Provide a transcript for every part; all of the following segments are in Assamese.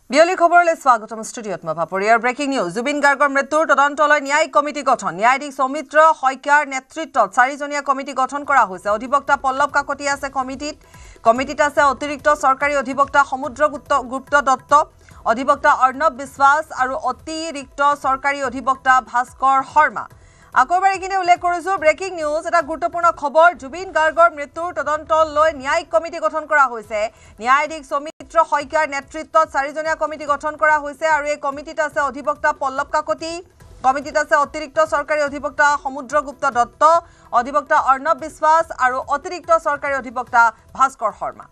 বিয়লি খবৰলৈ স্বাগতম ষ্টুডিঅ'ত মই ভাপৰিয়াৰ ব্ৰেকিং নিউজ জুবিন গাৰ্গৰ মৃত্যুৰ তদন্তলৈ ন্যায়িক কমিটি গঠন ন্যায়াধীশ সৌমিত্ৰ শইকীয়াৰ নেতৃত্বত 4জনীয়া কমিটি গঠন কৰা হৈছে অধিবক্তা পল্লৱ কাকতি আছে কমিটিত আছে অতিৰিক্ত চৰকাৰী অধিবক্তা সমুদ্ৰগুপ্ত দত্ত অধিবক্তা অৰ্ণৱ বিশ্বাস আৰু অতিৰিক্ত চৰকাৰী অধিবক্তা ভাস্কৰ শৰ্মা আকৌবাৰ এইখিনি উল্লেখ কৰিছো ব্ৰেকিং নিউজ এটা গুৰুত্বপূৰ্ণ খবৰ জুবিন গাৰ্গৰ মৃত্যুৰ তদন্তলৈ ন্যায়িক কমিটি গঠন কৰা হৈছে ন্যায়াধীশ সৌমিত্ৰ শইকীয়াৰ নেতৃত্বত 4জনীয়া কমিটি গঠন কৰা হৈছে আৰু এই কমিটিত আছে অধিবক্তা পল্লৱ কাকতি কমিটিত আছে অতিৰিক্ত চৰকাৰী অধিবক্তা সমুদ্ৰগুপ্ত দত্ত অধিবক্তা অৰ্ণৱ বিশ্বাস আৰু অতিৰিক্ত চৰকাৰী অধিবক্তা ভাস্কৰ শৰ্মা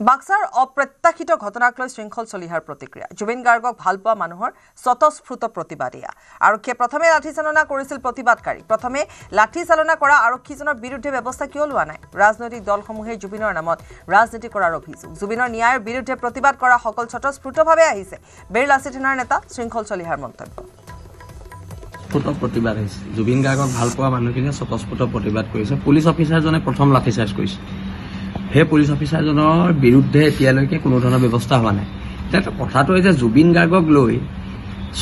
বাক্সাৰ অপ্ৰত্যাশিত ঘটনাক লৈ শৃংখল চলিহাৰ প্ৰতিক্ৰিয়া জুবিন গাৰ্গক ভাল পোৱা মানুহৰ স্বতঃস্ফূৰ্ত প্ৰতিবাদ এয়া আৰক্ষীয়ে প্ৰথমে লাঠিচালনা কৰিছিল প্ৰতিবাদকাৰী প্ৰথমে লাঠিচালনা কৰা আৰক্ষীজনৰ বিৰুদ্ধে ব্যৱস্থা কিয় লোৱা নাই ৰাজনৈতিক দলসমূহে জুবিনৰ নামত ৰাজনীতি কৰাৰ অভিযোগ জুবিনৰ ন্যায়ৰ বিৰুদ্ধে প্ৰতিবাদ কৰা সকল স্বতঃস্ফূৰ্তভাৱে আহিছে বিৰলা চিঠেনাৰ নেতা শৃংখল চলিহাৰ মন্তব্য প্ৰতিবাদ হৈছে জুবিন গাৰ্গক ভাল পোৱা মানুহখিনিয়ে স্বতঃস্ফূৰ্ত প্ৰতিবাদ কৰিছে পুলিচ অফিচাৰজনে প্ৰথম লাঠিচাৰ্জ কৰিছে সেই পুলিচ অফিচাৰজনৰ বিৰুদ্ধে এতিয়ালৈকে কোনো ধৰণৰ ব্যৱস্থা হোৱা নাই এটা কথাটো হৈছে জুবিন গাৰ্গক লৈ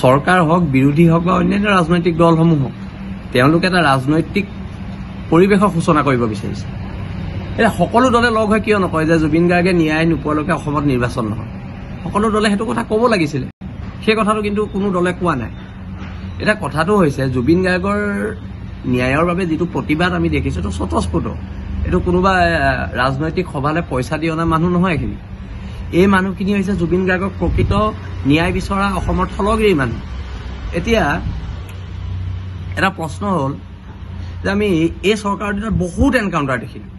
চৰকাৰ হওক বিৰোধী হওক বা অন্যান্য ৰাজনৈতিক দলসমূহ হওক তেওঁলোকে এটা ৰাজনৈতিক পৰিৱেশৰ সূচনা কৰিব বিচাৰিছে এতিয়া সকলো দলে লগ হৈ কিয় নকয় যে জুবিন গাৰ্গে ন্যায় নোপোৱালৈকে অসমত নিৰ্বাচন নহয় সকলো দলে সেইটো কথা ক'ব লাগিছিলে সেই কথাটো কিন্তু কোনো দলে কোৱা নাই এটা কথাটো হৈছে জুবিন গাৰ্গৰ ন্যায়ৰ বাবে যিটো প্ৰতিবাদ আমি দেখিছোঁ সেইটো স্বতঃস্ফূৰ্ত এইটো কোনোবা ৰাজনৈতিক সভালে পইচা দি অনা মানুহ নহয় এইখিনি এই মানুহখিনি হৈছে জুবিন গাৰ্গক প্ৰকৃত ন্যায় বিচৰা অসমৰ থলগিৰি মানুহ এতিয়া এটা প্ৰশ্ন হ'ল যে আমি এই চৰকাৰৰ দিনত বহুত এনকাউণ্টাৰ দেখিলোঁ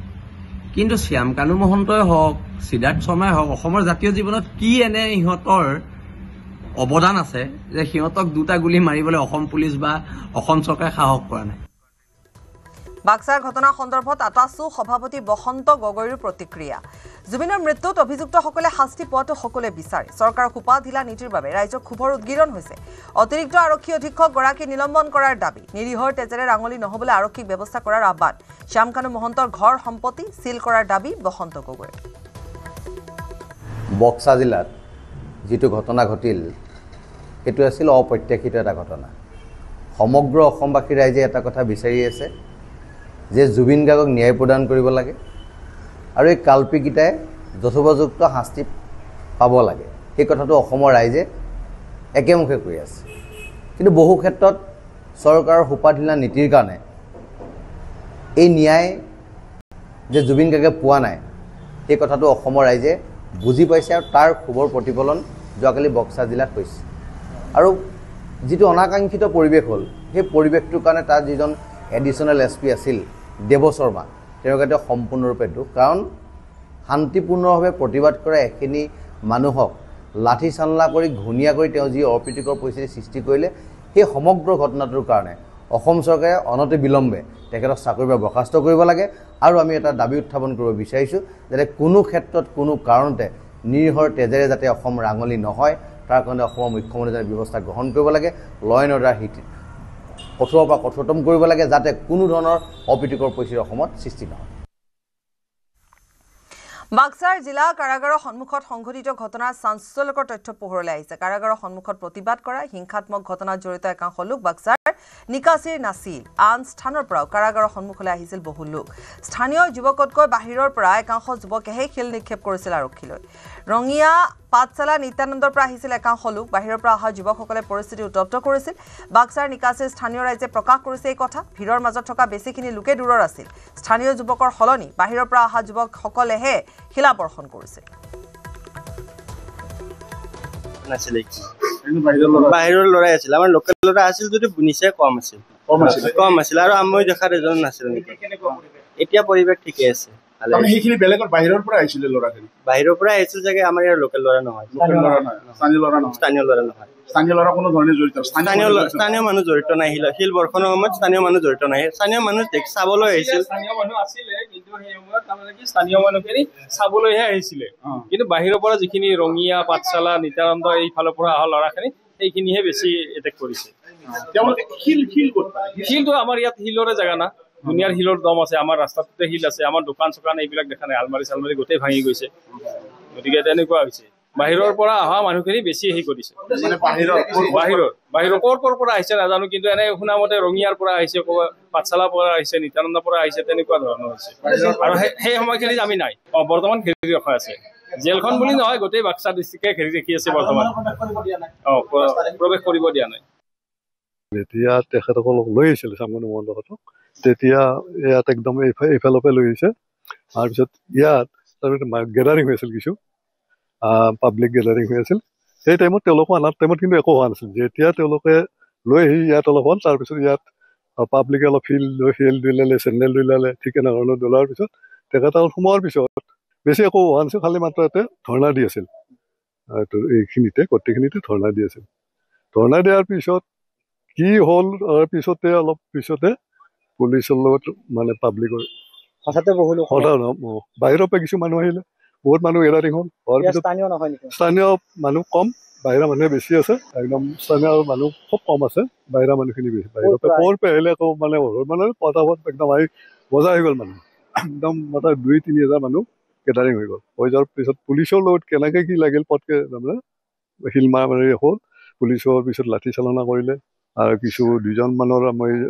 কিন্তু শ্যাম কানু মহন্তই হওক সিদ্ধাৰ্থ শৰ্মাই হওক অসমৰ জাতীয় জীৱনত কি এনে ইহঁতৰ অৱদান আছে যে সিহঁতক দুটা গুলি মাৰিবলৈ অসম পুলিচ বা অসম চৰকাৰে সাহস কৰা নাই বাক্সাৰ ঘটনা সন্দৰ্ভত আটাছু সভাপতি বসন্ত গগৈৰ প্ৰতিক্ৰিয়া জুবিনৰ মৃত্যুত অভিযুক্তসকলে শাস্তি পোৱাটো সকলোৱে বিচাৰে চৰকাৰৰ উপাধিলা নীতিৰ বাবে ৰাইজক ক্ষোভৰ উদ্গীৰণ হৈছে অতিৰিক্ত আৰক্ষী অধীক্ষক গৰাকী নিলম্বন কৰাৰ দাবী নিৰীহৰ তেজেৰে ৰাঙলী নহবলৈ আৰক্ষীক ব্যৱস্থা কৰাৰ আহ্বান শ্যাম কানু মহন্তৰ ঘৰ সম্পত্তি সিল কৰাৰ দাবী বসন্ত গগৈৰ বক্সা জিলাত যিটো ঘটনা ঘটিল সেইটো আছিল অপ্ৰত্যাশিত এটা ঘটনা সমগ্ৰ অসমবাসী ৰাইজে এটা কথা বিচাৰি আছে যে জুবিন গাৰ্গক ন্যায় প্ৰদান কৰিব লাগে আৰু এই কালপিকিটাই যথোপযুক্ত শাস্তি পাব লাগে এই কথাটো অসমৰ ৰাইজে একেমুখে কৈ আছে কিন্তু বহু ক্ষেত্ৰত চৰকাৰৰ উপাধিলা নীতিৰ কাৰণে এই ন্যায় যে জুবিন গাৰ্গে পোৱা নাই এই কথাটো অসমৰ ৰাইজে বুজি পাইছে আৰু তাৰ ক্ষোভৰ প্ৰতিফলন যোৱাকালি বক্সা জিলাত হৈছে আৰু যিটো অনাকাংক্ষিত পৰিৱেশ হ'ল সেই পৰিৱেশটোৰ কাৰণে তাৰ যিজন এডিশ্যনেল SP আছিল দেৱ শৰ্মা তেওঁৰ গাতে সম্পূৰ্ণৰূপে দুখ কাৰণ শান্তিপূৰ্ণভাৱে প্ৰতিবাদ কৰা এখিনি মানুহক লাঠি চালনা কৰি ঘূণীয়া কৰি তেওঁ যি অপ্ৰীতিকৰ পৰিস্থিতি সৃষ্টি কৰিলে সেই সমগ্ৰ ঘটনাটোৰ কাৰণে অসম চৰকাৰে অনতি বিলম্বে তেখেতক চাকৰিৰ পৰা বৰ্খাস্ত কৰিব লাগে আৰু আমি এটা দাবী উত্থাপন কৰিব বিচাৰিছোঁ যাতে কোনো ক্ষেত্ৰত কোনো কাৰণতে নিৰীহৰ তেজেৰে যাতে অসম ৰাঙলী নহয় তাৰ কাৰণে অসমৰ মুখ্যমন্ত্ৰীজনে ব্যৱস্থা গ্ৰহণ কৰিব লাগে ল এণ্ড অৰ্ডাৰ কঠোৰৰ পৰা কঠোৰতম কৰিব লাগে যাতে কোনো ধৰণৰ অপ্ৰীতিকৰ পৰিস্থিতি অসমত সৃষ্টি নহয় বাক্সাৰ জিলা কাৰাগাৰৰ সন্মুখত সংঘটিত ঘটনাৰ চাঞ্চল্যকৰ তথ্য পোহৰলৈ আহিছে কাৰাগাৰৰ সন্মুখত প্ৰতিবাদ কৰা হিংসাত্মক ঘটনাত জড়িত একাংশ লোক বাক্সাৰ নিকাচিৰ নাছিল আন স্থানৰ পৰাও কাৰাগাৰৰ সন্মুখলৈ আহিছিল বহু লোক স্থানীয় যুৱকতকৈ বাহিৰৰ পৰা একাংশ যুৱকেহে শিল নিক্ষেপ কৰিছিল আৰক্ষীলৈ ৰঙিয়া পাঠশালা নিত্যানন্দৰ পৰা আহিছিল একাংশ লোক বাহিৰৰ পৰা অহা যুৱকসকলে পৰিস্থিতি উত্তপ্ত কৰিছিল বাক্সাৰ নিকাচিৰ স্থানীয় ৰাইজে প্ৰকাশ কৰিছে এই কথা ভিৰৰ মাজত থকা বেছিখিনি লোকে দূৰৰ আছিল স্থানীয় যুৱকৰ সলনি বাহিৰৰ পৰা অহা যুৱকসকলেহে শিলাবৰ্ষণ কৰিছিল বাহিৰৰ ল'ৰাই আছিল আমাৰ লোকেল ল'ৰা আছিল যদি নিচেই কম আছিল আৰু আমি দেখাত এজন নাছিল এতিয়া পৰিৱেশ ঠিকে আছে সেইখিনি বেলেগৰ বাহিৰৰ পৰা আহিছিল ল'ৰাখিনি বাহিৰৰ পৰা আহিছিল চাগে আমাৰ ইয়াৰ লোকেল ল'ৰা নহয় স্থানীয় ল'ৰা নহয় স্থানীয় ল'ৰা কোনো ধৰণে জড়িত স্থানীয় মানুহ জড়িত নাই শিল বৰ্ষণৰ সময়ত স্থানীয় মানুহ জড়িত নাই স্থানীয় মানুহ চাবলৈ আহিছিল স্থানীয় মানুহ আছিলে কিন্তু সেই সময়ত তাৰমানে কি স্থানীয় মানুহখিনি চাবলৈহে আহিছিলে কিন্তু বাহিৰৰ পৰা যিখিনি ৰঙিয়া পাঠশালা নিত্যানন্দ এইফালৰ পৰা অহা ল'ৰাখিনি সেইখিনিহে বেছি এটেক কৰিছে তেওঁলোকে শিলটো আমাৰ ইয়াত শিলৰে জেগা না দুনিয়াৰ শিলৰ দম আছে, আমাৰ ৰাস্তাটোতে শিল আছে, আমাৰ দোকান চোকান এইবিলাক দেখা নাই, আলমাৰি চালমাৰি গোটেই ভাঙি গৈছে। গতিকে তেনেকুৱা হৈছে, বাহিৰৰ পৰা অহা মানুহখিনি বেছি হেৰি কৰিছে। মানে বাহিৰৰ ক'ৰ পৰা আহিছে নাজানো, কিন্তু এনে শুনা মতে ৰঙিয়াৰ পৰা আহিছে, পাঠশালাৰ পৰা আহিছে, নিত্যানন্দৰ পৰা আহিছে, তেনেকুৱা ধৰণৰ হৈছে। আৰু সেই সময়খিনিত আমি নাই, বৰ্তমান ঘেৰি ৰখা আছে। জেলখন বুলি নহয়, গোটেই বাক্সা ডিষ্ট্ৰিক্টে ঘেৰি ৰাখি আছে বৰ্তমান। প্ৰৱেশ কৰিব দিয়া নাই। যেতিয়া তেখেতসকলক লৈ আহিছিল চামগুনি মণ্ডপক, তেতিয়া ইয়াত একদম এইফালৰ পৰা লৈ আহিছে। তাৰপিছত ইয়াত তাৰপিছত গেডাৰিং হৈ আছিল, কিছু পাব্লিক গেডাৰিং হৈ আছিল। সেই টাইমত তেওঁলোকো অনাৰ টাইমত কিন্তু একো হোৱা নাছিল। যেতিয়া তেওঁলোকে লৈ আহি ইয়াত অলপ হ'ল, তাৰপিছত ইয়াত পাব্লিকে অলপ শিল দলিয়ালে, চেণ্ডেল দলিয়ালে, ঠিক এনেধৰণৰ দলাৰ পিছত তেখেতসকল সোমোৱাৰ পিছত বেছি একো হোৱা নাছিল, খালি মাত্ৰ ইয়াতে ধৰ্ণা দি আছিল। এইখিনিতে গোটেইখিনিতে ধৰ্ণা দি আছিল। ধৰ্ণা দিয়াৰ পিছত কি হ'ল, তাৰ পিছতে অলপ পিছতে পুলিচৰ লগত মানে পাব্লিকৰ বাহিৰৰ পৰা কিছু মানুহ আহিলে, বহুত মানুহ গেডাৰিং হ'ল। হোৱাৰ পিছত স্থানীয় মানুহ কম, বাহিৰা মানুহে বেছি আছে। একদম স্থানীয় মানুহ খুব কম আছে, বাহিৰা মানুহখিনি বেছি। বাহিৰৰ পৰা ক'ৰ পৰা আহিলে আকৌ মানে পটাপট একদম আহি বজা হৈ গ'ল মানুহ, একদম মাত্ৰ 2-3 হাজাৰ মানুহ গেডাৰিং হৈ গ'ল। হৈ যোৱাৰ পিছত পুলিচৰ লগত কেনেকৈ কি লাগিল, পটকৈ তাৰমানে শিল মাৰি হ'ল। পুলিচৰ পিছত লাঠি চালনা কৰিলে, আৰু কিছু 2জন মানৰ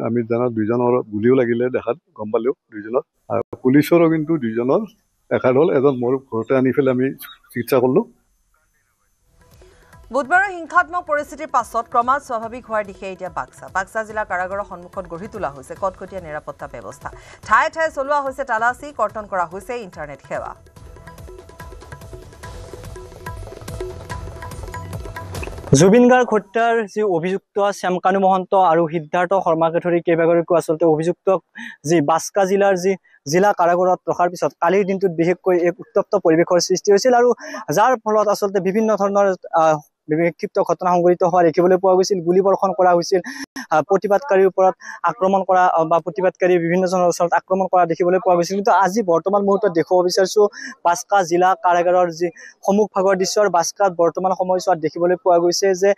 আমি জানাত 2জনৰ গুলিও লাগিলে, দেখাত গম পালেও 2জনৰ। আৰু পুলিচৰো কিন্তু 2জনৰ এখাৰ হ'ল, এজন মোৰ ঘৰতে আনি পেলাই আমি চিকিৎসা কৰিলোঁ। বুধবাৰৰ হিংসাত্মক পৰিস্থিতিৰ পাছত ক্ৰমাৎ স্বাভাৱিক হোৱাৰ দিশে এতিয়া বাক্সা জিলা কাৰাগাৰৰ সন্মুখত গঢ়ি তোলা হৈছে কটকটীয়া নিৰাপত্তা ব্যৱস্থা। ঠায়ে ঠায়ে চলোৱা হৈছে তালাচী, কৰ্তন কৰা হৈছে ইণ্টাৰনেট সেৱা। জুবিন গাৰ্গ হত্যাৰ যি অভিযুক্ত শ্যামকানু মহন্ত আৰু সিদ্ধাৰ্থ শৰ্মাকে ধৰি কেইবাগৰাকীও আচলতে অভিযুক্তক যি বাক্সা জিলাৰ যি জিলা কাৰাগাৰত ৰখাৰ পিছত কালিৰ দিনটোত বিশেষকৈ এক উত্তপ্ত পৰিৱেশৰ সৃষ্টি হৈছিল, আৰু যাৰ ফলত আচলতে বিভিন্ন ধৰণৰ বিক্ষিপ্ত ঘটনা সংঘটিত হোৱা দেখিবলৈ পোৱা গৈছিল। গুলীবৰ্ষণ কৰা হৈছিল, প্ৰতিবাদকাৰীৰ ওপৰত আক্ৰমণ কৰা বা প্ৰতিবাদকাৰী বিভিন্নজনৰ ওচৰত আক্ৰমণ কৰা দেখিবলৈ পোৱা গৈছিল। কিন্তু আজি বৰ্তমান মুহূৰ্তত দেখুৱাব বিচাৰিছো বাক্সা জিলা কাৰাগাৰৰ যি সন্মুখভাগৰ দৃশ্য। বাক্সাত বৰ্তমান সময়ছোৱাত দেখিবলৈ পোৱা গৈছে যে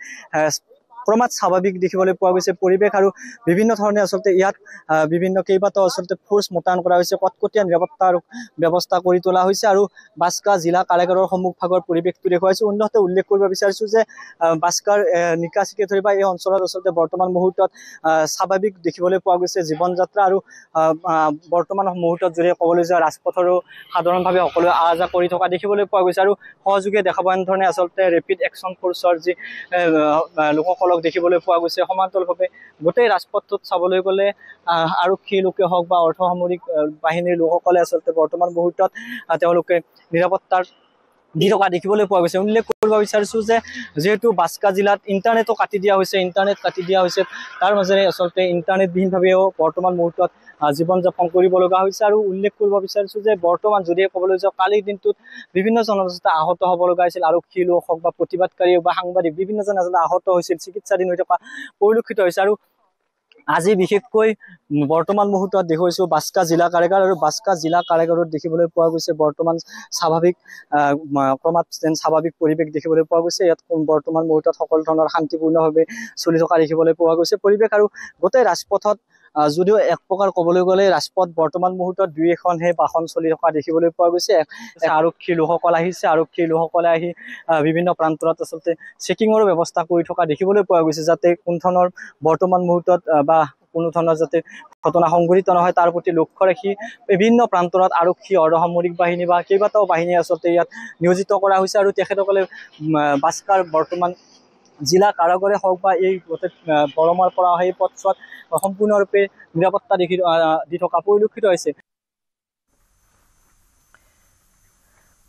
ক্ৰমাৎ স্বাভাৱিক দেখিবলৈ পোৱা গৈছে পৰিৱেশ, আৰু বিভিন্ন ধৰণে আচলতে ইয়াত বিভিন্ন কেইবাটাও আচলতে ফ'ৰ্চ মোতায়েন কৰা হৈছে, কটকটীয়া নিৰাপত্তাৰ ব্যৱস্থা কৰি তোলা হৈছে। আৰু বাক্সা জিলা কাৰাগাৰৰ সন্মুখভাগৰ পৰিৱেশটো দেখুৱাইছো। অন্যথা উল্লেখ কৰিব বিচাৰিছো যে বাক্সাৰ নিকাচিকে ধৰি বা এই অঞ্চলত আচলতে বৰ্তমান মুহূৰ্তত স্বাভাৱিক দেখিবলৈ পোৱা গৈছে জীৱন যাত্ৰা, আৰু বৰ্তমান মুহূৰ্তত যদি ক'বলৈ যোৱা ৰাজপথৰো সাধাৰণভাৱে সকলোৱে আহ যাহ কৰি থকা দেখিবলৈ পোৱা গৈছে। আৰু সহযোগে দেখা পোৱা ধৰণে আচলতে ৰেপিড একশ্যন ফ'ৰ্চৰ যি লোকসকলক দেখিবলৈ পোৱা গৈছে। সমান্তৰালভাৱে গোটেই ৰাজপথটোত চাবলৈ গ'লে আৰক্ষী লোকে হওক বা অৰ্ধসামৰিক বাহিনীৰ লোকসকলে আচলতে বৰ্তমান মুহূৰ্তত তেওঁলোকে নিৰাপত্তাৰ দি থকা দেখিবলৈ পোৱা গৈছে। উল্লেখ কৰিব বিচাৰিছো যে যিহেতু বাক্সা জিলাত ইণ্টাৰনেটো কাটি দিয়া হৈছে, তাৰ মাজেৰে আচলতে ইণ্টাৰনেটবিহীনভাৱেও বৰ্তমান মুহূৰ্তত জীৱন যাপন কৰিব লগা হৈছে। আৰু উল্লেখ কৰিব বিচাৰিছো যে বৰ্তমান যদি ক'বলৈ যাওঁ কালিৰ দিনটোত বিভিন্ন জনজাতি আহত হ'ব লগা হৈছিল, আৰক্ষী লোক হওক বা প্ৰতিবাদকাৰী বা সাংবাদিক বিভিন্নজন আচলতে আহত হৈছিল, চিকিৎসাধীন হৈ থকা পৰিলক্ষিত হৈছে। আৰু আজি বিশেষকৈ বৰ্তমান মুহূৰ্তত দেখুৱাইছো বাক্সা জিলা কাৰাগাৰ, আৰু বাক্সা জিলা কাৰাগাৰত দেখিবলৈ পোৱা গৈছে বৰ্তমান স্বাভাৱিক ক্ৰমাৎ যেন স্বাভাৱিক পৰিৱেশ দেখিবলৈ পোৱা গৈছে। ইয়াত বৰ্তমান মুহূৰ্তত সকলো ধৰণৰ শান্তিপূৰ্ণভাৱে চলি থকা দেখিবলৈ পোৱা গৈছে পৰিৱেশ। আৰু গোটেই ৰাজপথত যদিও এক প্ৰকাৰ ক'বলৈ গ'লে ৰাজপথ বৰ্তমান মুহূৰ্তত 2-এখনহে বাহন চলি থকা দেখিবলৈ পোৱা গৈছে। আৰক্ষী লোকসকল আহিছে, আৰক্ষী লোকসকলে আহি বিভিন্ন প্ৰান্তৰত আচলতে চেকিঙৰো ব্যৱস্থা কৰি থকা দেখিবলৈ পোৱা গৈছে, যাতে কোনো ধৰণৰ বৰ্তমান মুহূৰ্তত বা কোনো ধৰণৰ যাতে ঘটনা সংঘটিত নহয় তাৰ প্ৰতি লক্ষ্য ৰাখি বিভিন্ন প্ৰান্তৰত আৰক্ষী অৰ্ধসামৰিক বাহিনী বা কেইবাটাও বাহিনী আচলতে ইয়াত নিয়োজিত কৰা হৈছে। আৰু তেখেতসকলে বাক্সাৰ বৰ্তমান জিলা কাৰাগাৰে হওক বা এই গোটেই বৰমাৰ পৰা সেই পথছোৱাত সম্পূৰ্ণৰূপে নিৰাপত্তা দি থকা পৰিলক্ষিত হৈছে।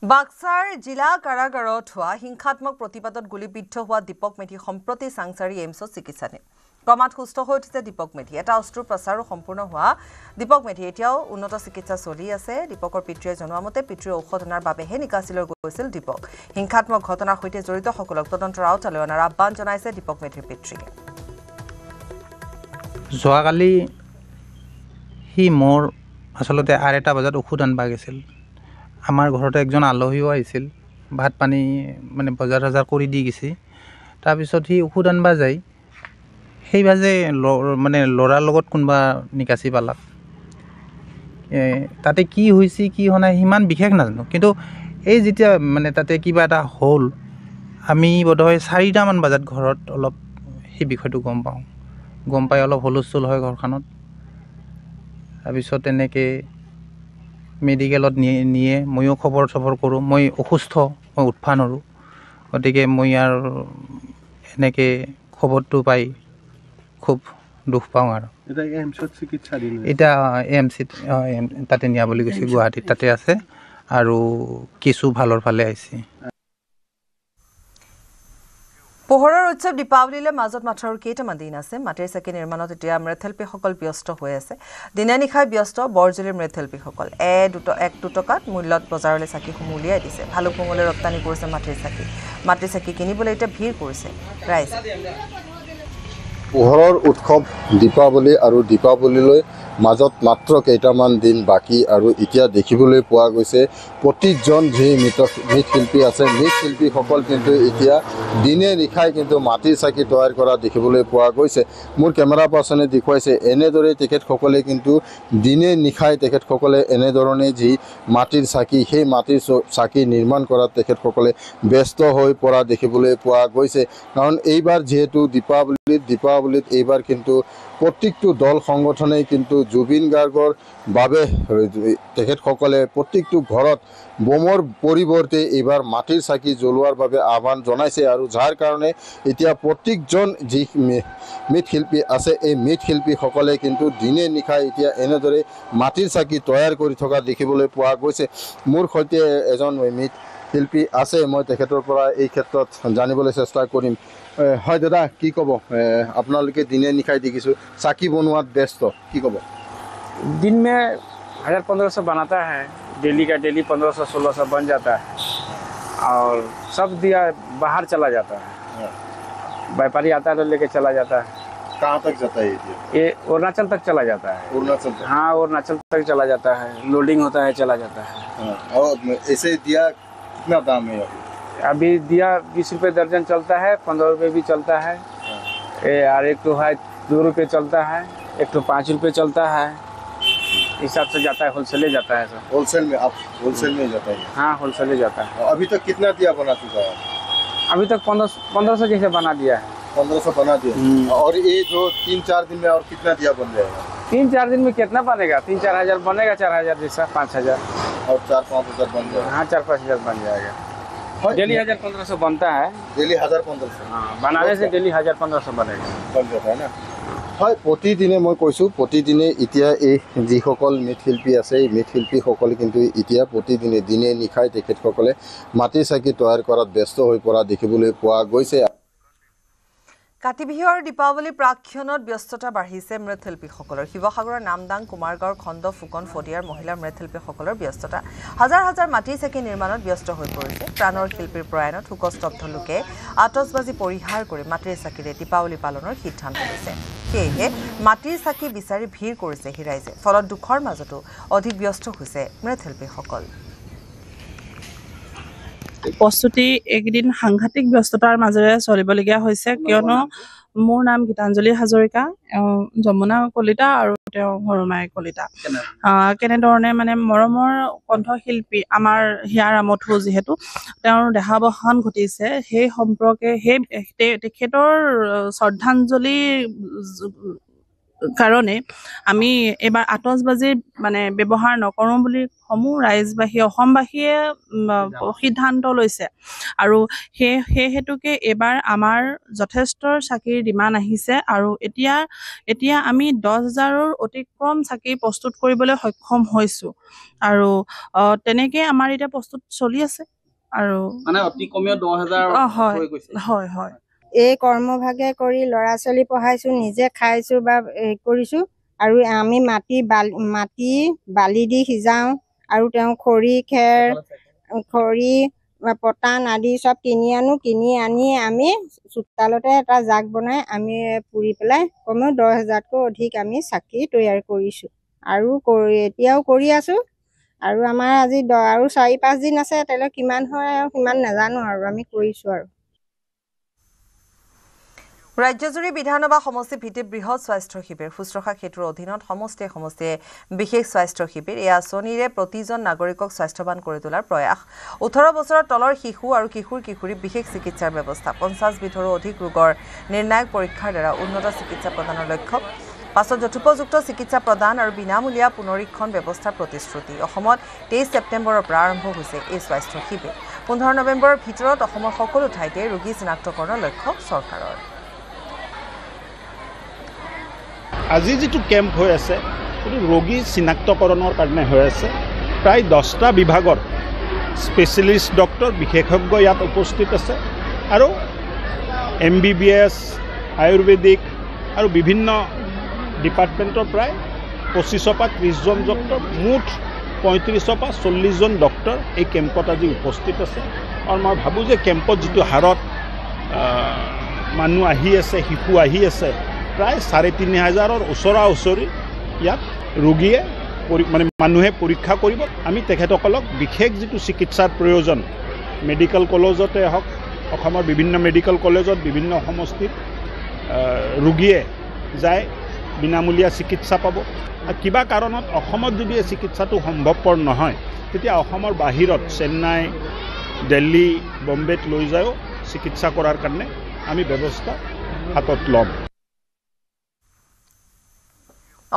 বাক্সাৰ জিলা কাৰাগাৰত হোৱা হিংসাত্মক প্ৰতিবাদত গুলীবিদ্ধ হোৱা দীপক মেধি সম্প্ৰতি চাংচাৰী এইমছত চিকিৎসাধীন। ক্ৰমাৎ সুস্থ হৈ উঠিছে দীপক মেধি। এটা অস্ত্ৰোপচাৰো সম্পূৰ্ণ হোৱা দীপক মেধি এতিয়াও উন্নত চিকিৎসা চলি আছে। দীপকৰ পিতৃয়ে জনোৱা মতে পিতৃৰ ঔষধ অনাৰ বাবেহে নিকাচিলৈ গৈছিল দীপক। হিংসাত্মক ঘটনাৰ সৈতে জড়িতসকলক তদন্তৰ আওতালৈ অনাৰ আহ্বান জনাইছে দীপক মেধিৰ পিতৃয়ে। যোৱাকালি সি মোৰ আচলতে 8টা বজাত ঔষধ আনবা গৈছিল। আমাৰ ঘৰতে একজন আলহীও আহিছিল, ভাত পানী মানে বজাৰ চজাৰ কৰি দি গৈছে। তাৰপিছত সি ঔষধ আনবা যায়, সেইবাজে মানে ল'ৰাৰ লগত কোনোবা নিকাচি পালাক। তাতে কি হৈছে কি হোৱা নাই সিমান বিশেষ নাজানো কিন্তু এই যেতিয়া মানে তাতে কিবা এটা হ'ল আমি বোধহয় 4টামান বজাত ঘৰত অলপ সেই বিষয়টো গম পাই অলপ হুলস্থুল হয় ঘৰখনত তাৰপিছত এনেকৈ মেডিকেলত নিয়ে ময়ো খবৰ কৰোঁ মই অসুস্থ মই উঠিব নোৱাৰোঁ গতিকে মই আৰু এনেকৈ খবৰটো পাই খুব দুখ পাওঁ আৰু এতিয়া AMCত তাতে নিয়া বুলি কৈছে গুৱাহাটীত তাতে আছে আৰু কিছু ভালৰ ফালে আহিছে পোহৰৰ উৎসৱ দীপাৱলীলৈ মাজত মাত্ৰ কেইটামান দিন আছে মাটিৰ চাকি নিৰ্মাণত এতিয়া মৃৎশিল্পীসকল ব্যস্ত হৈ আছে দিনে নিশাই ব্যস্ত বৰজুলিৰ মৃৎশিল্পীসকল 1-2 টকাত মূল্যত বজাৰলৈ চাকিসমূহ উলিয়াই দিছে ভালুকপুঙলৈ ৰপ্তানি কৰিছে মাটিৰ চাকি কিনিবলৈ এতিয়া ভিৰ কৰিছে ৰাইজ পোহৰৰ উৎসৱ দীপাৱলী আৰু দীপাৱলীলৈ মাজত মাত্ৰ কেইটামান দিন বাকী আৰু এতিয়া দেখিবলৈ পোৱা গৈছে প্ৰতিজন যি মৃৎশিল্পী আছে মৃৎশিল্পীসকল কিন্তু এতিয়া দিনে নিশাই কিন্তু মাটিৰ চাকি তৈয়াৰ কৰা দেখিবলৈ পোৱা গৈছে মোৰ কেমেৰা পাৰ্চনে দেখুৱাইছে এনেদৰে তেখেতসকলে কিন্তু দিনে নিশাই তেখেতসকলে এনেধৰণে যি মাটিৰ চাকি সেই মাটিৰ চাকি নিৰ্মাণ কৰাত তেখেতসকলে ব্যস্ত হৈ পৰা দেখিবলৈ পোৱা গৈছে কাৰণ এইবাৰ যিহেতু দীপাৱলীত এইবাৰ কিন্তু প্ৰত্যেকটো দল সংগঠনেই কিন্তু জুবিন গাৰ্গৰ বাবে তেখেতসকলে প্ৰত্যেকটো ঘৰত বোমৰ পৰিৱৰ্তে এইবাৰ মাটিৰ চাকি জ্বলোৱাৰ বাবে আহ্বান জনাইছে আৰু যাৰ কাৰণে এতিয়া প্ৰত্যেকজন যি মৃৎশিল্পী আছে এই মৃৎশিল্পীসকলে কিন্তু দিনে নিশাই এতিয়া এনেদৰে মাটিৰ চাকি তৈয়াৰ কৰি থকা দেখিবলৈ পোৱা গৈছে মোৰ সৈতে এজন মৃৎশিল্পী আছে মই তেখেতৰ পৰা এই ক্ষেত্ৰত জানিবলৈ চেষ্টা কৰিম হয় দাদা কি ক'ব আপোনালোকে দিনে নিশাই দেখিছোঁ চাকি বনোৱাত ব্যস্ত কি ক'ব दिन में 1000-1500 बनाता है डेली का डेली 1500-1600 बन जाता है और सब दिया बाहर चला जाता है व्यापारी आता है तो लेके चला जाता है कहाँ तक जाता है ये अरुणाचल तक चला जाता है अरुणाचल हाँ अरुणाचल तक चला जाता है लोडिंग होता है चला जाता है और ऐसे दिया कितना दाम है अभी दिया 20 रुपये दर्जन चलता है 15 रुपये भी चलता है और एक तो है 2 रुपये चलता है एक तो 5 रुपये चलता है हिसाब से जाता है होलसेल जाता है सर होलसेल में आप होलसेल में जाता है हाँ होलसेल जाता है अभी तक कितना दिया बना चुका है अभी तक 1500 जैसे बना दिया है 1500 बना दिया और ये जो 3-4 दिन में और कितना दिया बन जाएगा 3-4 दिन में कितना बनेगा 3-4 हजार बनेगा 4000 जैसा 5000 और 4-5 हजार बन जाएगा हाँ 4-5 हजार बन जाएगा डेली 1500 बनता है डेली 1500 हाँ बनाने से डेली 1500 बनेगा बन जाता है ना হয় প্ৰতিদিনে মই কৈছোঁ প্ৰতিদিনে এতিয়া এই যিসকল মৃৎশিল্পী আছে এই মৃৎশিল্পীসকলে কিন্তু এতিয়া প্ৰতিদিনে দিনে নিশাই তেখেতসকলে মাটিৰ চাকি তৈয়াৰ কৰাত ব্যস্ত হৈ পৰা দেখিবলৈ পোৱা গৈছে কাতি বিহু আৰু দীপাৱলী প্ৰাক্ষণত ব্যস্ততা বাঢ়িছে মৃৎশিল্পীসকলৰ শিৱসাগৰৰ নামদাং কুমাৰগাঁৱৰ খণ্ড ফুকন ফদিয়াৰ মহিলা মৃৎশিল্পীসকলৰ ব্যস্ততা হাজাৰ হাজাৰ মাটিৰ চাকি নিৰ্মাণত ব্যস্ত হৈ পৰিছে প্ৰাণৰ শিল্পীৰ প্ৰয়াণত শোকস্তব্ধ লোকে আতচবাজি পৰিহাৰ কৰি মাটিৰ চাকিৰে দীপাৱলী পালনৰ সিদ্ধান্ত লৈছে সেয়েহে মাটিৰ চাকি বিচাৰি ভিৰ কৰিছে ৰাইজে ফলত দুখৰ মাজতো অধিক ব্যস্ত হৈছে মৃৎশিল্পীসকল প্ৰস্তুতি একদিন সাংঘাতিক ব্যস্ততাৰ মাজেৰে চলিবলগীয়া হৈছে কিয়নো মোৰ নাম গীতাঞ্জলি হাজৰিকা যমুনা কলিতা আৰু তেওঁ হৰুমাই কলিতা কেনেধৰণে মানে মৰমৰ কণ্ঠশিল্পী আমাৰ হিয়াৰ আমঠু যিহেতু তেওঁৰ দেহাৱসান ঘটিছে সেই সম্পৰ্কে সেই তেখেতৰ শ্ৰদ্ধাঞ্জলি কাৰণে আমি এবাৰ আতচবাজি মানে ব্যৱহাৰ নকৰোঁ বুলি সমূহ ৰাইজবাসী অসমবাসীয়ে সিদ্ধান্ত লৈছে আৰু সেই হেতুকে এবাৰ আমাৰ যথেষ্ট চাকিৰ ডিমাণ্ড আহিছে আৰু এতিয়া আমি 10,000ৰ অতিক্ৰম চাকি প্ৰস্তুত কৰিবলৈ সক্ষম হৈছোঁ আৰু তেনেকৈ আমাৰ এতিয়া প্ৰস্তুত চলি আছে আৰু মানে অতি কমেও 10,000 হৈ গৈছে হয় হয় এই কৰ্মভাগে কৰি ল'ৰা ছোৱালী পঢ়াইছোঁ নিজে খাইছোঁ বা কৰিছোঁ আৰু আমি মাটি বালি দি সিজাওঁ আৰু তেওঁ খৰি খেৰ খৰি পটান আদি চব কিনি আনি আমি চোতালতে এটা জাক বনাই আমি পুৰি পেলাই কমেও 10,000তকৈ অধিক আমি চাকি তৈয়াৰ কৰিছোঁ আৰু এতিয়াও কৰি আছোঁ আৰু আমাৰ আজি আৰু 4-5 দিন আছে তেতিয়ালৈ কিমান হয় আৰু সিমান নাজানো আৰু আমি কৰিছোঁ আৰু ৰাজ্যজুৰি বিধানসভা সমষ্টি ভিত্তিক বৃহৎ স্বাস্থ্য শিবিৰ শুশ্ৰূষা ক্ষেত্ৰৰ অধীনত সমষ্টিয়ে বিশেষ স্বাস্থ্য শিবিৰ এই আঁচনিৰে প্ৰতিজন নাগৰিকক স্বাস্থ্যৱান কৰি তোলাৰ প্ৰয়াস 18 বছৰৰ তলৰ শিশু আৰু কিশোৰ-কিশোৰী বিশেষ চিকিৎসাৰ ব্যৱস্থা 50 বিধৰো অধিক ৰোগৰ নিৰ্ণায়ক পৰীক্ষাৰ দ্বাৰা উন্নত চিকিৎসা প্ৰদানৰ লক্ষ্য পাছত যথোপযুক্ত চিকিৎসা প্ৰদান আৰু বিনামূলীয়া পুনৰীক্ষণ ব্যৱস্থাৰ প্ৰতিশ্ৰুতি অসমত 23 ছেপ্টেম্বৰৰ পৰা আৰম্ভ হৈছে এই স্বাস্থ্য শিবিৰ 15 নৱেম্বৰৰ ভিতৰত অসমৰ সকলো ঠাইতে ৰোগী চিনাক্তকৰণৰ লক্ষ্য চৰকাৰৰ আজি যেটো কেম্প হৈ আছে সেইটো ৰোগী চিনাক্তকৰণৰ কাৰণে হৈ আছে প্ৰায় 10টা বিভাগৰ স্পেশালিষ্ট ডক্টৰ বিশেষজ্ঞ ইয়াত উপস্থিত আছে আৰু MBBS আয়ুৰ্বেদিক আৰু বিভিন্ন ডিপাৰ্টমেণ্টৰ প্ৰায় 25 পৰা 30 জন ডক্টৰ মুঠ 35 পৰা 40 জন ডক্টৰ এই কেম্পত আজি উপস্থিত আছে আৰু মই ভাবো যে কেম্পত যেটো হাৰত মানুহ আহি আছে শিশু আহি আছে প্ৰায় 3500ৰ ওচৰা-ওচৰি ইয়াত ৰোগীয়ে মানে মানুহে পৰীক্ষা কৰিব আমি তেখেতসকলক বিশেষ যেটো চিকিৎসাৰ প্ৰয়োজন মেডিকেল কলেজতে হওক অসমৰ বিভিন্ন মেডিকেল কলেজত বিভিন্ন সমষ্টিত ৰোগীয়ে যায় বিনামূলীয়া চিকিৎসা পাব আৰু কিবা কাৰণত অসমত যদি এই চিকিৎসাটো সম্ভৱপৰ নহয় তেতিয়া অসমৰ বাহিৰত চেন্নাই দিল্লী বম্বেত লৈ যায়ও চিকিৎসা কৰাৰ কাৰণে আমি ব্যৱস্থা হাতত ল'ম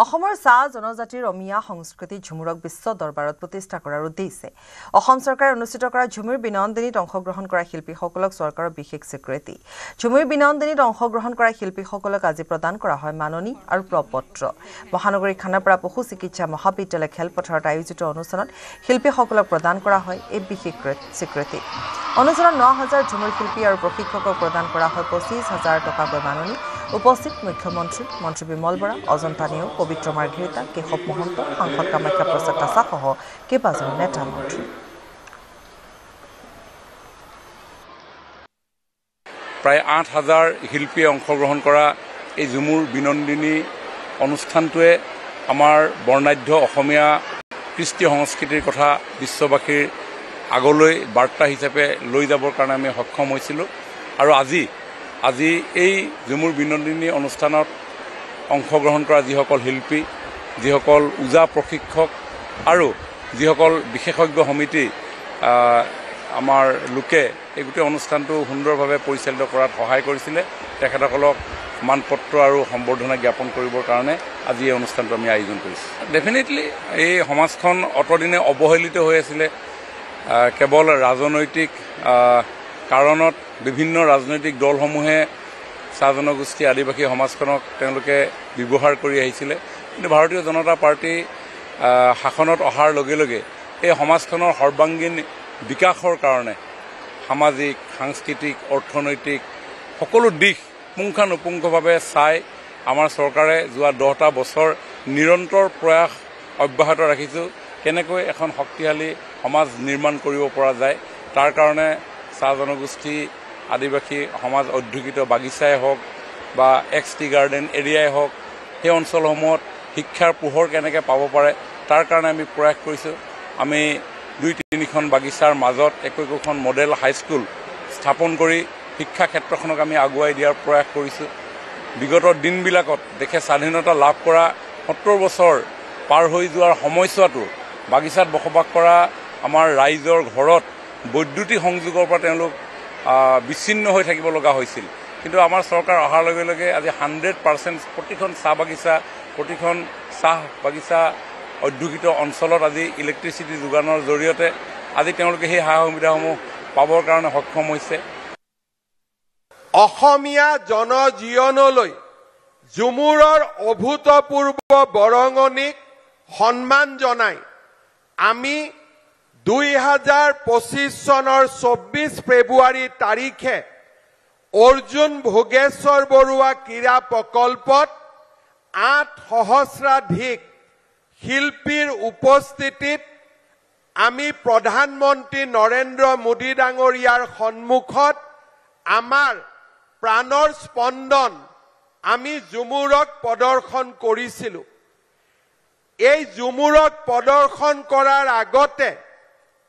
অসমৰ চাহ জনজাতিৰ অমিয়া সংস্কৃতি ঝুমুৰক বিশ্ব দৰবাৰত প্ৰতিষ্ঠা কৰাৰ উদ্দেশ্যে অসম চৰকাৰে অনুষ্ঠিত কৰা ঝুমুৰ বিনন্দনীত অংশগ্ৰহণ কৰা শিল্পীসকলক চৰকাৰৰ বিশেষ স্বীকৃতি ঝুমুৰ বিনন্দনীত অংশগ্ৰহণ কৰা শিল্পীসকলক আজি প্ৰদান কৰা হয় মাননী আৰু প্ৰপত্ৰ মহানগৰী খানাপাৰা পশু চিকিৎসা মহাবিদ্যালয় খেলপথাৰত আয়োজিত অনুষ্ঠানত শিল্পীসকলক প্ৰদান কৰা হয় এই বিশেষ স্বীকৃতি অনুষ্ঠানত 9000 ঝুমুৰ শিল্পী আৰু প্ৰশিক্ষকক প্ৰদান কৰা হয় 25000 টকাকৈ মাননী উপস্থিত মুখ্যমন্ত্ৰী মন্ত্ৰী বিমল বৰা অজন্তা নেওগ পবিত্ৰ মাৰ্ঘেৰিটা কেশৱ মহন্ত সাংসদ কামাখ্যা প্ৰসাদ দাসসহ কেইবাজনো নেতা মন্ত্ৰী প্ৰায় 8000 শিল্পীয়ে অংশগ্ৰহণ কৰা এই ঝুমুৰ বিনন্দিনী অনুষ্ঠানটোৱে আমাৰ বৰ্ণাঢ্য অসমীয়া কৃষ্টি সংস্কৃতিৰ কথা বিশ্ববাসীৰ আগলৈ বাৰ্তা হিচাপে লৈ যাবৰ কাৰণে আমি সক্ষম হৈছিলোঁ আৰু আজি এই ঝুমুৰ বিনন্দিনী অনুষ্ঠানত অংশগ্ৰহণ কৰা যিসকল শিল্পী যিসকল ওজা প্ৰশিক্ষক আৰু যিসকল বিশেষজ্ঞ সমিতি আমাৰ লোকে এই গোটেই অনুষ্ঠানটো সুন্দৰভাৱে পৰিচালিত কৰাত সহায় কৰিছিলে তেখেতসকলক মানপত্ৰ আৰু সম্বৰ্ধনা জ্ঞাপন কৰিবৰ কাৰণে আজি এই অনুষ্ঠানটো আমি আয়োজন কৰিছোঁ ডেফিনেটলি এই সমাজখন অতদিনে অৱহেলিত হৈ আছিলে কেৱল ৰাজনৈতিক কাৰণত বিভিন্ন ৰাজনৈতিক দলসমূহে চাহ জনগোষ্ঠী আদিবাসী সমাজখনক তেওঁলোকে ব্যৱহাৰ কৰি আহিছিলে কিন্তু ভাৰতীয় জনতা পাৰ্টি শাসনত অহাৰ লগে লগে এই সমাজখনৰ সৰ্বাংগীন বিকাশৰ কাৰণে সামাজিক সাংস্কৃতিক অৰ্থনৈতিক সকলো দিশ পুংখানুপুংখভাৱে চাই আমাৰ চৰকাৰে যোৱা 10টা বছৰ নিৰন্তৰ প্ৰয়াস অব্যাহত ৰাখিছোঁ কেনেকৈ এখন শক্তিশালী সমাজ নিৰ্মাণ কৰিব পৰা যায় তাৰ কাৰণে চাহ জনগোষ্ঠী আদিবাসী সমাজ অধ্যুষিত বাগিচাই হওক বা XT গাৰ্ডেন এৰিয়াই হওক সেই অঞ্চলসমূহত শিক্ষাৰ পোহৰ কেনেকৈ পাব পাৰে তাৰ কাৰণে আমি প্ৰয়াস কৰিছোঁ আমি 2-3খন বাগিচাৰ মাজত একোখন মডেল হাইস্কুল স্থাপন কৰি শিক্ষা ক্ষেত্ৰখনক আমি আগুৱাই দিয়াৰ প্ৰয়াস কৰিছোঁ বিগত দিনবিলাকত দেশে স্বাধীনতা লাভ কৰা 70 বছৰ পাৰ হৈ যোৱাৰ সময়ছোৱাটো বাগিচাত বসবাস কৰা আমাৰ ৰাইজৰ ঘৰত বৈদ্যুতিক সংযোগৰ পৰা তেওঁলোক বিচ্ছিন্ন হৈ থাকিব লগা হৈছিল কিন্তু আমাৰ চৰকাৰ অহাৰ লগে লগে আজি 100% প্ৰতিখন চাহ বাগিচা প্ৰতিখন চাহ বাগিচা অধ্যুষিত অঞ্চলত আজি ইলেক্ট্ৰিচিটি যোগানৰ জৰিয়তে আজি তেওঁলোকে সেই সা সুবিধাসমূহ পাবৰ কাৰণে সক্ষম হৈছে অসমীয়া জনজীৱনলৈ ঝুমুৰৰ অভূতপূৰ্ব বৰঙণিক সন্মান জনাই আমি 2025 চনৰ 24 ফেব্ৰুৱাৰী তাৰিখে অৰ্জুন ভোগেশ্বৰ বৰুৱা ক্ৰীড়া প্ৰকল্পত 8 সহস্ৰাধিক শিল্পীৰ উপস্থিতিত আমি প্ৰধানমন্ত্ৰী নৰেন্দ্ৰ মোদী ডাঙৰীয়াৰ সন্মুখত আমাৰ প্ৰাণৰ স্পন্দন আমি ঝুমুৰক প্ৰদৰ্শন কৰিছিলোঁ এই ঝুমুৰক প্ৰদৰ্শন কৰাৰ আগতে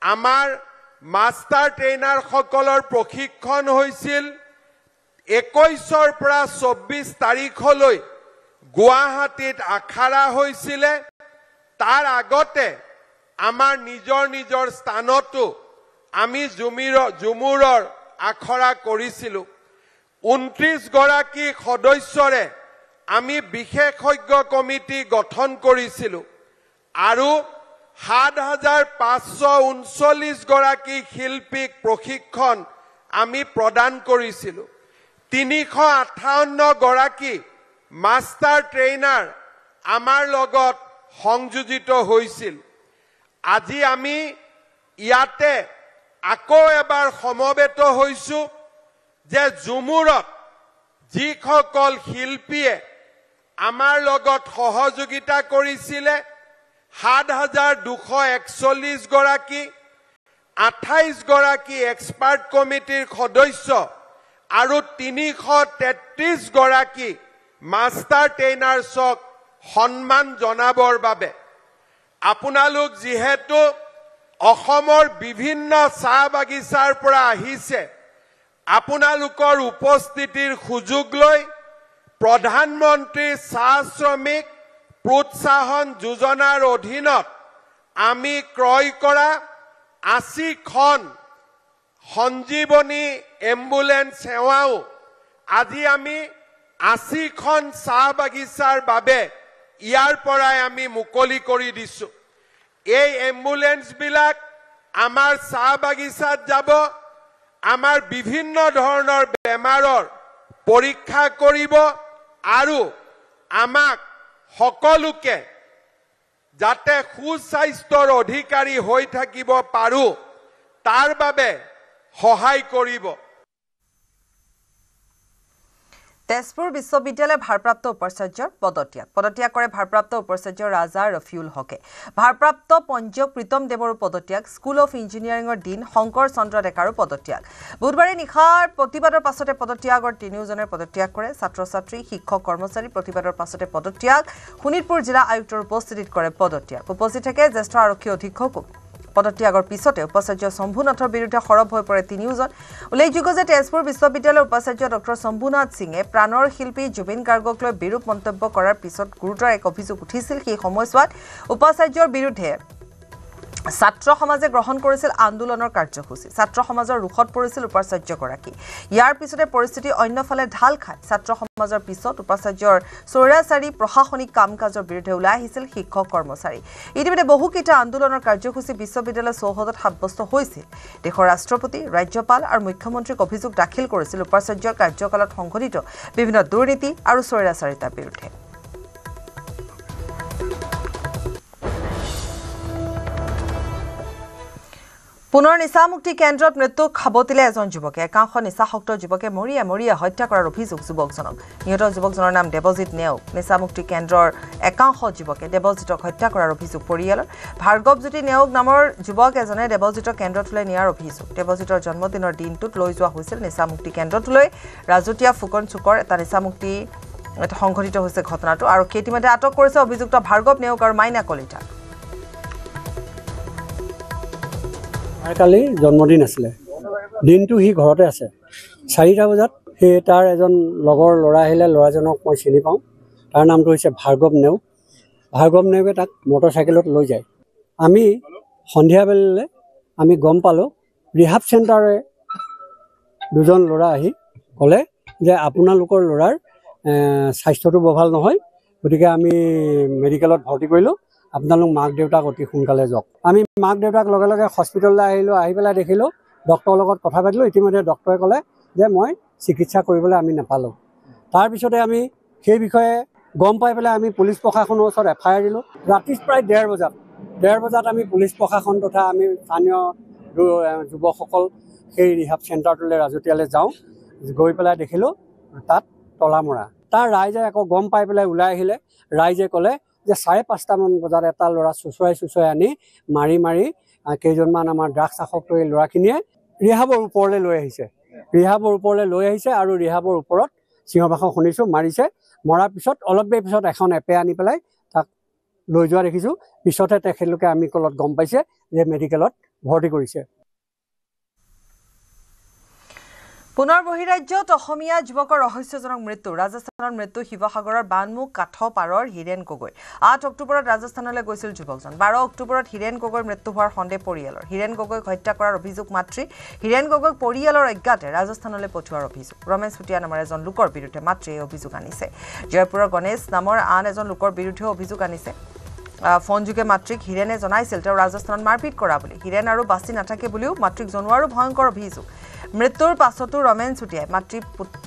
আমাৰ মাষ্টাৰ ট্ৰেইনাৰ সকলৰ প্ৰশিক্ষণ হৈছিল 21 পৰা 24 তাৰিখলৈ গুৱাহাটীত আখাৰা হৈছিলে তাৰ আগতে আমাৰ নিজৰ স্থানতো আমি জুমুৰৰ আখৰা কৰিছিলোঁ 29 গৰাকী সদস্যৰে আমি বিশেষজ্ঞ কমিটি গঠন কৰিছিলোঁ আৰু 7539 গৰাকী শিল্পীক প্ৰশিক্ষণ আমি প্ৰদান কৰিছিলোঁ 358 গৰাকী মাষ্টাৰ ট্ৰেইনাৰ আমাৰ লগত সংযোজিত হৈছিল আজি আমি ইয়াতে আকৌ এবাৰ সমবেত হৈছো যে জুমুৰত যিসকল শিল্পীয়ে আমাৰ লগত সহযোগিতা কৰিছিলে 7241 গৰাকী 28 গৰাকী এক্সপাৰ্ট কমিটিৰ সদস্য আৰু 333 গৰাকী মাষ্টাৰ ট্ৰেইনাৰ্ছক সন্মান জনাবৰ বাবে আপোনালোক যিহেতু অসমৰ বিভিন্ন চাহ বাগিচাৰ পৰা আহিছে আপোনালোকৰ উপস্থিতিৰ সুযোগ লৈ প্ৰধানমন্ত্ৰী চাহ শ্ৰমিক প্ৰোৎসাহন যোজনাৰ অধীনত আমি ক্ৰয় কৰা 80খন সঞ্জীৱনী এম্বুলেন্স সেৱাও আজি আমি 80খন চাহ বাগিচাৰ বাবে ইয়াৰ পৰাই আমি মুকলি কৰি দিছো এই এম্বুলেন্স বিলাক আমাৰ চাহ বাগিচাত যাব আমাৰ বিভিন্ন ধৰণৰ বেমাৰৰ পৰীক্ষা কৰিব আৰু আমাক সকলোকে যাতে সুস্বাস্থ্যৰ অধিকাৰী হৈ থাকিব পাৰো তাৰ বাবে সহায় কৰিব তেজপুৰ বিশ্ববিদ্যালয় ভাৰপ্ৰাপ্ত উপাচাৰ্যৰ পদত্যাগ কৰে ভাৰপ্ৰাপ্ত উপাচাৰ্য ৰাজা ৰফিউল হকে ভাৰপ্ৰাপ্ত পঞ্জীয়ক প্ৰীতম দেৱৰ পদত্যাগ স্কুল অফ ইঞ্জিনিয়াৰিঙৰ ডিন শংকৰ চন্দ্ৰ ডেকাৰো পদত্যাগ বুধবাৰে নিশাৰ প্ৰতিবাদৰ পাছতে পদত্যাগৰ তিনিওজনে পদত্যাগ কৰে ছাত্ৰ ছাত্ৰী শিক্ষক কৰ্মচাৰী প্ৰতিবাদৰ পাছতে পদত্যাগ শোণিতপুৰ জিলা আয়ুক্তৰ উপস্থিতিত কৰে পদত্যাগ উপস্থিত থাকে জ্যেষ্ঠ আৰক্ষী অধীক্ষকো পদত্যাগৰ পিছতে উপাচাৰ্য শম্ভুনাথৰ বিৰুদ্ধে সৰব হৈ পৰে তিনিওজন উল্লেখযোগ্য যে তেজপুৰ বিশ্ববিদ্যালয়ৰ উপাচাৰ্য ডক্টৰ শম্ভুনাথ সিঙে প্ৰাণৰ শিল্পী জুবিন গাৰ্গক লৈ বিৰূপ মন্তব্য কৰাৰ পিছত গুৰুতৰ এক অভিযোগ উঠিছিল সেই সময়ছোৱাত উপাচাৰ্যৰ বিৰুদ্ধে ছাত্ৰ সমাজে গ্ৰহণ কৰিছিল আন্দোলনৰ কাৰ্যসূচী ছাত্ৰ সমাজৰ ৰুখত পৰিছিল উপাচাৰ্যগৰাকী ইয়াৰ পিছতে পৰিস্থিতি অন্যফালে ঢাল খায় ছাত্ৰ সমাজৰ পিছত উপাচাৰ্যৰ চৌৰাচাৰী প্ৰশাসনিক কাম-কাজৰ বিৰুদ্ধে ওলাই আহিছিল শিক্ষক কৰ্মচাৰী ইতিমধ্যে বহুকেইটা আন্দোলনৰ কাৰ্যসূচী বিশ্ববিদ্যালয় চৌহদত সাব্যস্ত হৈছিল দেশৰ ৰাষ্ট্ৰপতি ৰাজ্যপাল আৰু মুখ্যমন্ত্ৰীক অভিযোগ দাখিল কৰিছিল উপাচাৰ্যৰ কাৰ্যকালত সংঘটিত বিভিন্ন দুৰ্নীতি আৰু চৌৰাচাৰিতাৰ বিৰুদ্ধে পুনৰ নিচামুক্তি কেন্দ্ৰত মৃত্যুক খাবতিলে এজন যুৱকে একাংশ নিচাসক্ত যুৱকে মৰিয়া হত্যা কৰাৰ অভিযোগ যুৱকজনক নিহত যুৱকজনৰ নাম দেৱজিৎ নেওগ নিচামুক্তি কেন্দ্ৰৰ একাংশ যুৱকে দেৱজিৎক হত্যা কৰাৰ অভিযোগ পৰিয়ালৰ ভাৰ্গৱজ্যোতি নেওগ নামৰ যুৱক এজনে দেৱজিৎক কেন্দ্ৰটোলৈ নিয়াৰ অভিযোগ দেৱজিৎৰ জন্মদিনৰ দিনটোত লৈ যোৱা হৈছিল নিচামুক্তি কেন্দ্ৰটোলৈ ৰাজুতীয়া ফুকন চুকৰ এটা নিচামুক্তি সংঘটিত হৈছে ঘটনাটো আৰু কেইটিমধ্যে আটক কৰিছে অভিযুক্ত ভাৰ্গৱ নেওগ আৰু মাইনা কলিতাক কালি জন্মদিন আছিলে দিনটো সি ঘৰতে আছে 4টা বজাত সি তাৰ এজন লগৰ ল'ৰা আহিলে ল'ৰাজনক মই চিনি পাওঁ তাৰ নামটো হৈছে ভাৰ্গৱ নেওগে তাক মটৰচাইকেলত লৈ যায় আমি সন্ধিয়া বেলালৈ আমি গম পালোঁ ৰিহাব চেণ্টাৰে দুজন ল'ৰা আহি ক'লে যে আপোনালোকৰ ল'ৰাৰ স্বাস্থ্যটো বৰ ভাল নহয় গতিকে আমি মেডিকেলত ভৰ্তি কৰিলোঁ আপোনালোক মাক দেউতাক অতি সোনকালে যাওক আমি মাক দেউতাক লগে লগে হস্পিটেললৈ আহিলোঁ আহি পেলাই দেখিলোঁ ডক্টৰৰ লগত কথা পাতিলোঁ ইতিমধ্যে ডক্টৰে ক'লে যে মই চিকিৎসা কৰিবলৈ আমি নাপালোঁ তাৰপিছতে আমি সেই বিষয়ে গম পাই পেলাই আমি পুলিচ প্ৰশাসনৰ ওচৰত FIR দিলোঁ ৰাতি প্ৰায় 1:30 বজাত আমি পুলিচ প্ৰশাসন তথা আমি স্থানীয় যুৱকসকল সেই ৰিহাব চেণ্টাৰটোলৈ ৰাজুতীয়ালৈ যাওঁ গৈ পেলাই দেখিলোঁ তাত তলা মৰা তাৰ ৰাইজে আকৌ গম পাই পেলাই ওলাই আহিলে ৰাইজে ক'লে যে 5:30মান বজাত এটা ল'ৰা চুচুৱাই আনি মাৰি কেইজনমান আমাৰ ড্ৰাগছ আসক্ত এই ল'ৰাখিনিয়ে ৰিহাবৰ ওপৰলৈ লৈ আহিছে আৰু ৰিহাবৰ ওপৰত সিংহবাসক শুনিছোঁ মাৰিছে মৰাৰ পিছত অলপ দেৰি পিছত এখন এপে আনি পেলাই তাক লৈ যোৱা দেখিছোঁ পিছতহে তেখেতলোকে আমি কলত গম পাইছে যে মেডিকেলত ভৰ্তি কৰিছে পুনৰ বহিৰাজ্যত অসমীয়া যুৱকৰ ৰহস্যজনক মৃত্যু ৰাজস্থানৰ মৃত্যু শিৱসাগৰৰ বানমুখ কাঠ পাৰৰ হিৰেন গগৈ 8 অক্টোবৰত ৰাজস্থানলৈ গৈছিল যুৱকজন 12 অক্টোবৰত হিৰেন গগৈৰ মৃত্যু হোৱাৰ সন্দেহ পৰিয়ালৰ হিৰেন গগৈক হত্যা কৰাৰ অভিযোগ মাতৃ হিৰেন গগৈক পৰিয়ালৰ অজ্ঞাতে ৰাজস্থানলৈ পঠোৱাৰ অভিযোগ ৰমেশ চুটিয়া নামৰ এজন লোকৰ বিৰুদ্ধে মাতৃয়ে অভিযোগ আনিছে জয়পুৰৰ গণেশ নামৰ আন এজন লোকৰ বিৰুদ্ধে অভিযোগ আনিছে ফোনযোগে মাতৃক হিৰেনে জনাইছিল তেওঁ ৰাজস্থানত মাৰপিট কৰা বুলি হিৰেন আৰু বাছি নাথাকে বুলিও মাতৃক জনোৱাৰো ভয়ংকৰ অভিযোগ মৃত্যুৰ পাছতো ৰমেন চুটিয়াই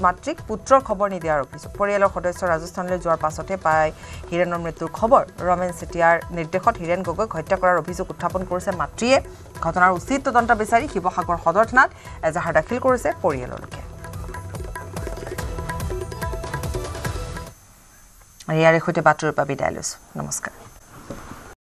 মাতৃক পুত্ৰৰ খবৰ নিদিয়াৰ অভিযোগ পৰিয়ালৰ সদস্য ৰাজস্থানলৈ যোৱাৰ পাছতে পায় হিৰেনৰ মৃত্যুৰ খবৰ ৰমেন চুটিয়াৰ নিৰ্দেশত হিৰেন গগৈক হত্যা কৰাৰ অভিযোগ উত্থাপন কৰিছে মাতৃয়ে ঘটনাৰ উচিত তদন্ত বিচাৰি শিৱসাগৰ সদৰ থানাত এজাহাৰ দাখিল কৰিছে পৰিয়ালৰ লোকে ইয়াৰে সৈতে বাতৰিৰ পৰা বিদায় লৈছো নমস্কাৰ